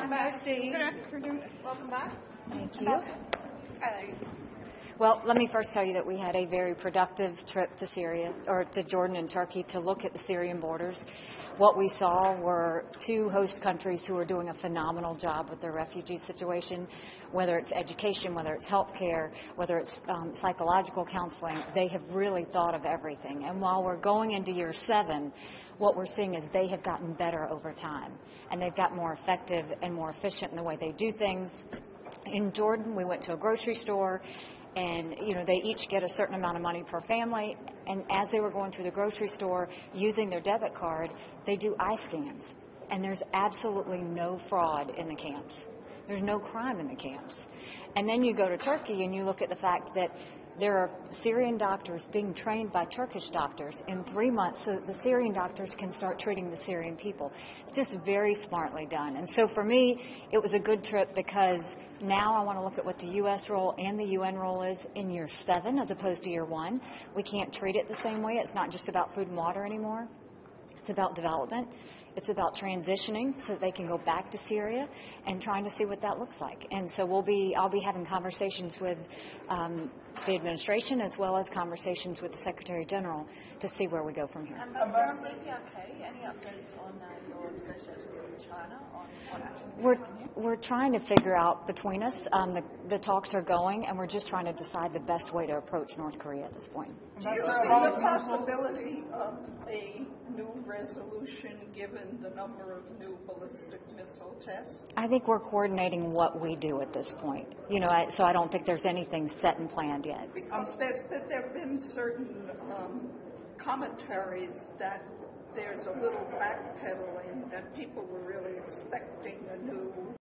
Welcome back. Good afternoon. Welcome back. Thank you. Well, let me first tell you that we had a very productive trip to Syria, or to Jordan and Turkey, to look at the Syrian borders. What we saw were two host countries who are doing a phenomenal job with their refugee situation, whether it's education, whether it's healthcare, whether it's psychological counseling. They have really thought of everything. And while we're going into year 7, what we're seeing is they have gotten better over time, and they've got more effective and more efficient in the way they do things. In Jordan, we went to a grocery store, and they each get a certain amount of money per family, and as they were going through the grocery store using their debit card, they do eye scans, and there's absolutely no fraud in the camps. There's no crime in the camps. And then you go to Turkey and you look at the fact that there are Syrian doctors being trained by Turkish doctors in 3 months so that the Syrian doctors can start treating the Syrian people. It's just very smartly done. And so for me, it was a good trip because now I want to look at what the U.S. role and the UN role is in year 7 as opposed to year 1. We can't treat it the same way. It's not just about food and water anymore. It's about development. It's about transitioning so that they can go back to Syria and trying to see what that looks like. And so I'll be having conversations with the administration as well as conversations with the Secretary General to see where we go from here. And from APRK, any updates on your negotiations with China on action? We're trying to figure out between us. The talks are going, and we're just trying to decide the best way to approach North Korea at this point. Do you see the possibility of a new resolution given the number of new ballistic missile tests? I think we're coordinating what we do at this point. So I don't think there's anything set and planned yet. Because there have been certain commentaries that there's a little backpedaling, that people were really expecting